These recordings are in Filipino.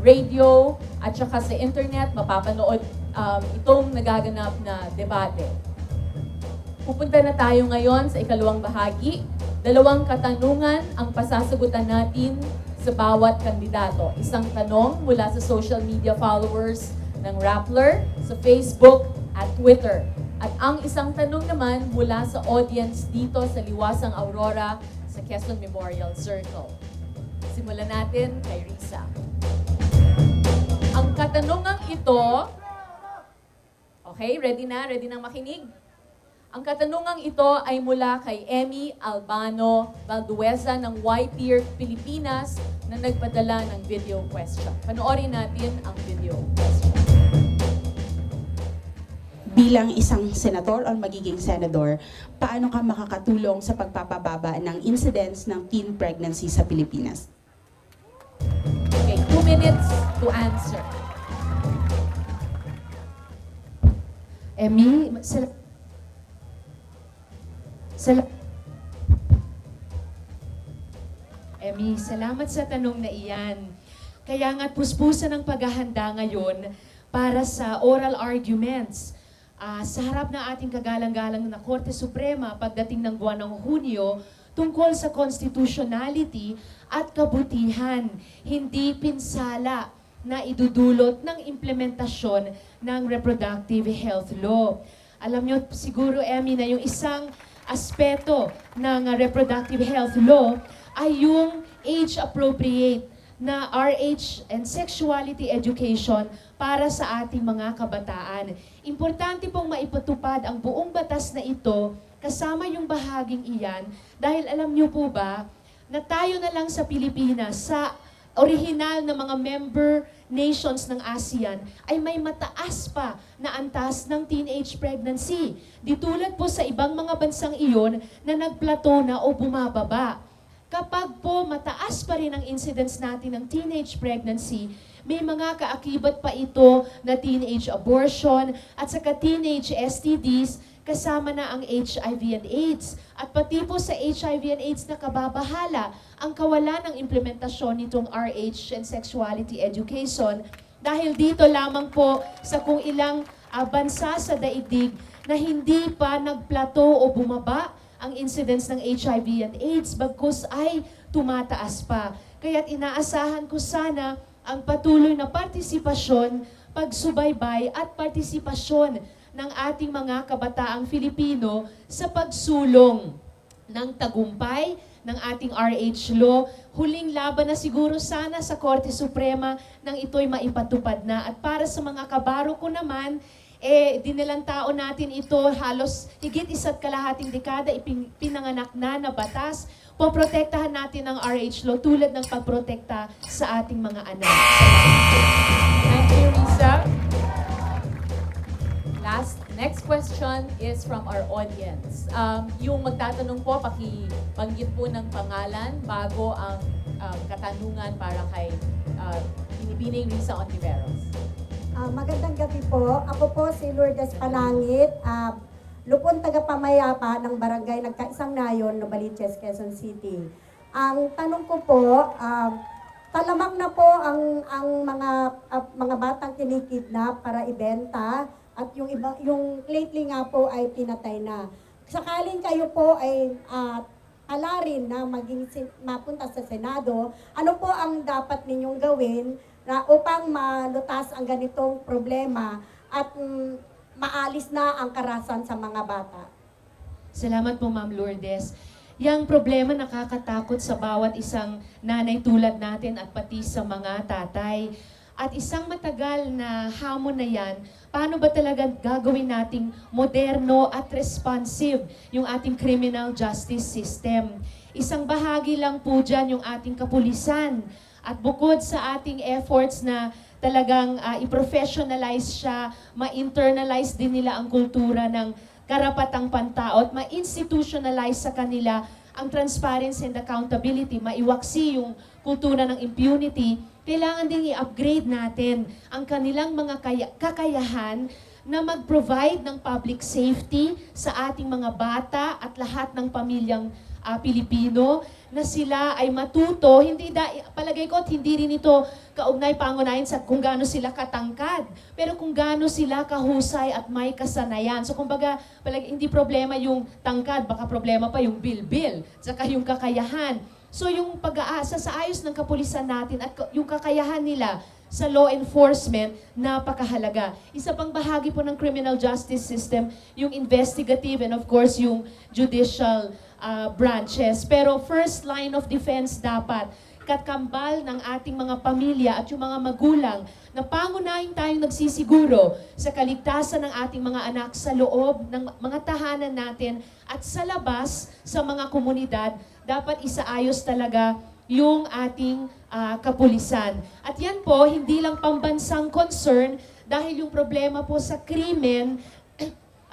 radio at saka sa internet, mapapanood itong nagaganap na debate. Pupunta na tayo ngayon sa ikalawang bahagi. 2 katanungan ang pasasagutan natin sa bawat kandidato. Isang tanong mula sa social media followers ng Rappler, sa Facebook at Twitter. At ang isang tanong naman mula sa audience dito sa Liwasang Aurora sa Quezon Memorial Circle. Simulan natin kay Risa. Ang katanungang ito, okay, ready na? Ready nang makinig? Ang katanungang ito ay mula kay Emmy Albano Valdueza ng YPeer Pilipinas na nagpadala ng video question. Panoorin natin ang video question. Bilang isang senador o magiging senador, paano ka makakatulong sa pagpapababa ng incidence ng teen pregnancy sa Pilipinas? Okay, 2 minutes to answer. Emmy, Emmy, salamat sa tanong na iyan. Kaya nga't puspusan ang paghahanda ngayon para sa oral arguments sa harap ng ating kagalang-galang na Korte Suprema pagdating ng buwan ng Hunyo tungkol sa constitutionality at kabutihan, hindi pinsala na idudulot ng implementasyon ng reproductive health law. Alam nyo siguro, Emmy, na yung isang aspeto ng reproductive health law ay yung age-appropriate na RH and sexuality education para sa ating mga kabataan. Importante pong maipatupad ang buong batas na ito kasama yung bahaging iyan dahil alam niyo po ba na tayo na lang sa Pilipinas, sa orihinal na mga member nations ng ASEAN ay may mataas pa na antas ng teenage pregnancy. Di tulad po sa ibang mga bansang iyon na nagplato na o bumababa. Kapag po mataas pa rin ang incidence natin ng teenage pregnancy, may mga kaakibat pa ito na teenage abortion at saka teenage STDs kasama na ang HIV and AIDS. At pati po sa HIV and AIDS na kababahala ang kawalan ng implementasyon nitong RH and sexuality education dahil dito lamang po sa kung ilang bansa sa daigdig na hindi pa nagplato o bumaba ang incidence ng HIV and AIDS bagkus ay tumataas pa. Kaya't inaasahan ko sana ang patuloy na partisipasyon, pagsubaybay at partisipasyon ng ating mga kabataang Filipino sa pagsulong ng tagumpay ng ating RH law. Huling laban na siguro sana sa Korte Suprema nang ito'y maipatupad na. At para sa mga kabaro ko naman, dinilang tao natin ito halos higit 1.5 dekada pinanganak na batas. Poprotektahan natin ang RH law tulad ng pagprotekta sa ating mga anak. Thank you, Risa. Next question is from our audience. Yung magtatanong po, pakibanggit po ng pangalan bago ang katanungan para kay Binibining Risa Ontiveros. Magandang gabi po. Ako po si Lourdes Palangit, lupon tagapamayapa ng barangay Nagkaisang Nayon, Novaliches, Quezon City. Ang tanong ko po, talamak na po ang mga batang kinikidnap para ibenta at yung lately nga po ay pinatay na. Sakaling kayo po ay alarin na mapunta sa Senado, ano po ang dapat ninyong gawin na upang malutas ang ganitong problema at maalis na ang karahasan sa mga bata? Salamat po, Ma'am Lourdes. Yang problema nakakatakot sa bawat isang nanay tulad natin at pati sa mga tatay. At isang matagal na hamon na yan, paano ba talaga gagawin nating moderno at responsive yung ating criminal justice system? Isang bahagi lang po dyan yung ating kapulisan. At bukod sa ating efforts na talagang i-professionalize siya, ma-internalize din nila ang kultura ng karapatang pantao at ma-institutionalize sa kanila ang transparency and accountability, maiwaksi yung kultura ng impunity, kailangan din i-upgrade natin ang kanilang mga kakayahan na mag-provide ng public safety sa ating mga bata at lahat ng pamilyang Pilipino na sila ay matuto, palagay ko at hindi rin ito pangunahin sa kung gaano sila katangkad, pero kung gaano sila kahusay at may kasanayan. So kumbaga, hindi problema yung tangkad, baka problema pa yung bilbil, saka yung kakayahan. So yung pag-aasa sa ayos ng kapulisan natin at yung kakayahan nila sa law enforcement, napakahalaga. Isa pang bahagi po ng criminal justice system, yung investigative and of course yung judicial branches. Pero first line of defense dapat katkambal ng ating mga pamilya at yung mga magulang na pangunahin tayong nagsisiguro sa kaligtasan ng ating mga anak sa loob ng mga tahanan natin at sa labas sa mga komunidad. Dapat isaayos talaga yung ating kapulisan. At yan po, hindi lang pambansang concern dahil yung problema po sa krimen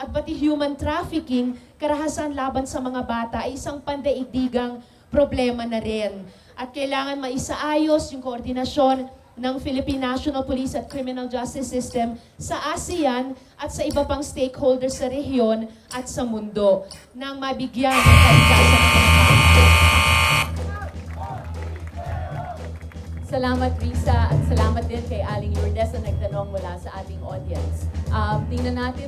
at pati human trafficking, karahasan laban sa mga bata ay isang pandaigdigang problema na rin. At kailangan maisaayos yung koordinasyon ng Philippine National Police at Criminal Justice System sa ASEAN at sa iba pang stakeholders sa rehiyon at sa mundo nang mabigyan ng kaligtasan ng mga bata. Salamat, Risa, at salamat din kay Aling Lourdes na nagtanong mula sa ating audience. Tingnan natin